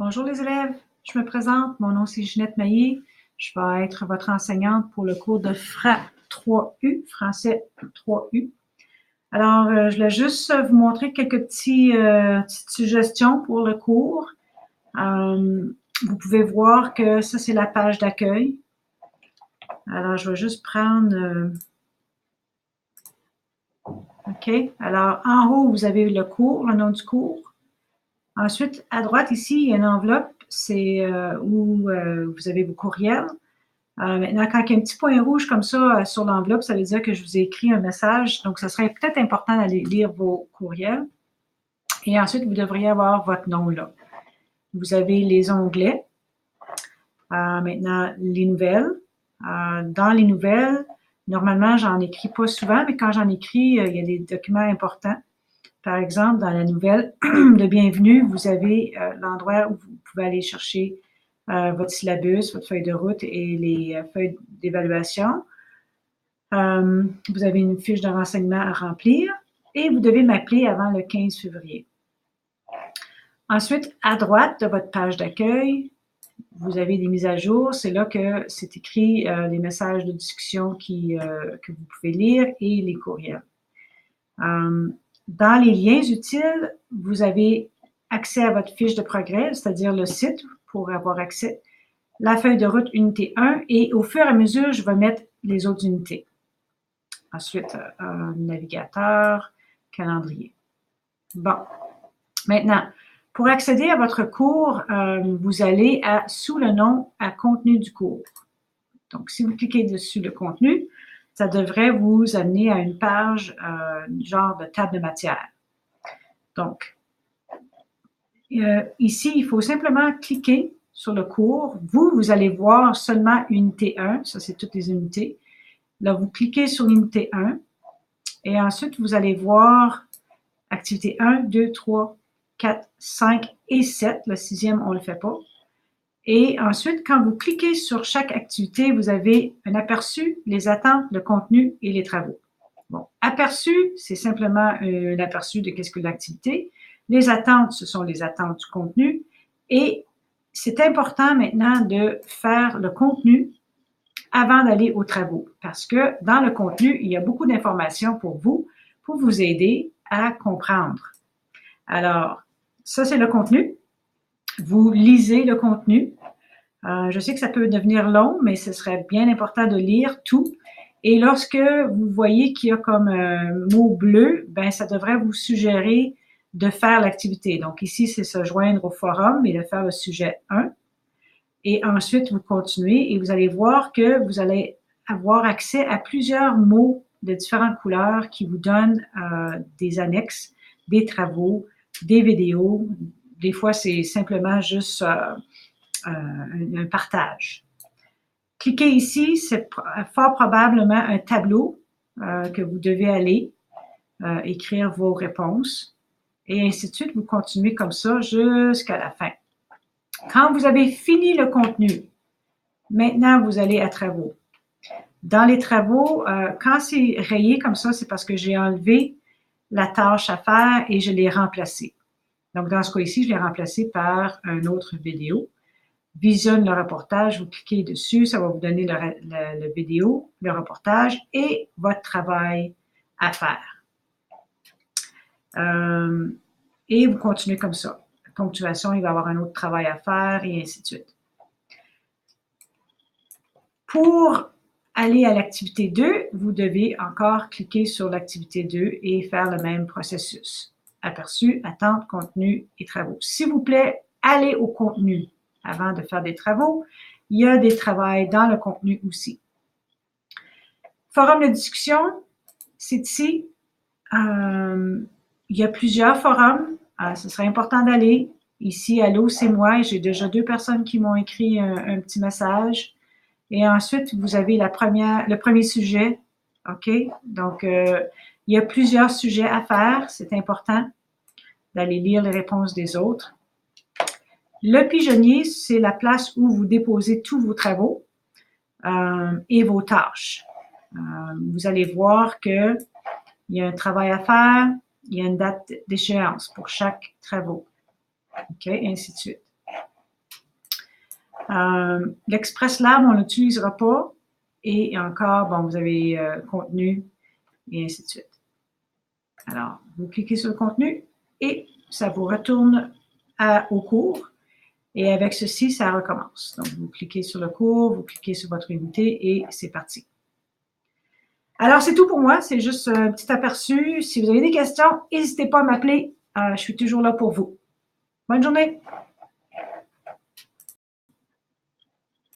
Bonjour les élèves, je me présente, mon nom c'est Ginette Maillé, je vais être votre enseignante pour le cours de FRA 3U, français 3U. Alors, je voulais juste vous montrer quelques petites suggestions pour le cours. Vous pouvez voir que ça c'est la page d'accueil. Alors, je vais juste prendre... OK, alors en haut vous avez le cours, le nom du cours. Ensuite, à droite, ici, il y a une enveloppe, c'est où vous avez vos courriels. Maintenant, quand il y a un petit point rouge comme ça sur l'enveloppe, ça veut dire que je vous ai écrit un message. Donc, ce serait peut-être important d'aller lire vos courriels. Et ensuite, vous devriez avoir votre nom là. Vous avez les onglets. Maintenant, les nouvelles. Dans les nouvelles, normalement, j'en écris pas souvent, mais quand j'en écris, il y a des documents importants. Par exemple, dans la nouvelle de bienvenue, vous avez l'endroit où vous pouvez aller chercher votre syllabus, votre feuille de route et les feuilles d'évaluation. Vous avez une fiche de renseignement à remplir et vous devez m'appeler avant le 15 février. Ensuite, à droite de votre page d'accueil, vous avez des mises à jour. C'est là que c'est écrit les messages de discussion que vous pouvez lire et les courriels. Dans les liens utiles, vous avez accès à votre fiche de progrès, c'est-à-dire le site pour avoir accès, la feuille de route unité 1 et au fur et à mesure, je vais mettre les autres unités. Ensuite, navigateur, calendrier. Bon, maintenant, pour accéder à votre cours, vous allez sous le nom à contenu du cours. Donc, si vous cliquez dessus le contenu, ça devrait vous amener à une page genre de table de matière. Donc, ici, il faut simplement cliquer sur le cours. Vous allez voir seulement unité 1. Ça, c'est toutes les unités. Là, vous cliquez sur l'unité 1 et ensuite, vous allez voir activité 1, 2, 3, 4, 5 et 7. Le 6e, on ne le fait pas. Et ensuite, quand vous cliquez sur chaque activité, vous avez un aperçu, les attentes, le contenu et les travaux. Bon, aperçu, c'est simplement un aperçu de qu'est-ce que l'activité. Les attentes, ce sont les attentes du contenu. Et c'est important maintenant de faire le contenu avant d'aller aux travaux. Parce que dans le contenu, il y a beaucoup d'informations pour vous aider à comprendre. Alors, ça, c'est le contenu. Vous lisez le contenu. Je sais que ça peut devenir long, mais ce serait bien important de lire tout. Et lorsque vous voyez qu'il y a comme un mot bleu, ben ça devrait vous suggérer de faire l'activité. Donc ici, c'est se joindre au forum et de faire le sujet 1. Et ensuite, vous continuez et vous allez voir que vous allez avoir accès à plusieurs mots de différentes couleurs qui vous donnent des annexes, des travaux, des vidéos. Des fois, c'est simplement juste un partage. Cliquez ici, c'est fort probablement un tableau que vous devez aller écrire vos réponses et ainsi de suite. Vous continuez comme ça jusqu'à la fin. Quand vous avez fini le contenu, maintenant vous allez à travaux. Dans les travaux, quand c'est rayé comme ça, c'est parce que j'ai enlevé la tâche à faire et je l'ai remplacée. Donc, dans ce cas ici, je l'ai remplacé par une autre vidéo. Visionne le reportage, vous cliquez dessus, ça va vous donner le vidéo, le reportage et votre travail à faire. Et vous continuez comme ça. La ponctuation, il va y avoir un autre travail à faire et ainsi de suite. Pour aller à l'activité 2, vous devez encore cliquer sur l'activité 2 et faire le même processus. Aperçu, attente, contenu et travaux. S'il vous plaît, allez au contenu avant de faire des travaux. Il y a des travaux dans le contenu aussi. Forum de discussion, c'est ici. Il y a plusieurs forums. Ce serait important d'aller. Ici, allô, c'est moi. J'ai déjà 2 personnes qui m'ont écrit un petit message. Et ensuite, vous avez le premier sujet. OK? Donc, il y a plusieurs sujets à faire. C'est important d'aller lire les réponses des autres. Le pigeonnier, c'est la place où vous déposez tous vos travaux et vos tâches. Vous allez voir qu'il y a un travail à faire, il y a une date d'échéance pour chaque travaux. OK? Ainsi de suite. L'Express Lab, on ne l'utilisera pas. Et encore, bon, vous avez contenu et ainsi de suite. Alors, vous cliquez sur le contenu et ça vous retourne au cours. Et avec ceci, ça recommence. Donc, vous cliquez sur le cours, vous cliquez sur votre unité et c'est parti. Alors, c'est tout pour moi. C'est juste un petit aperçu. Si vous avez des questions, n'hésitez pas à m'appeler. Je suis toujours là pour vous. Bonne journée!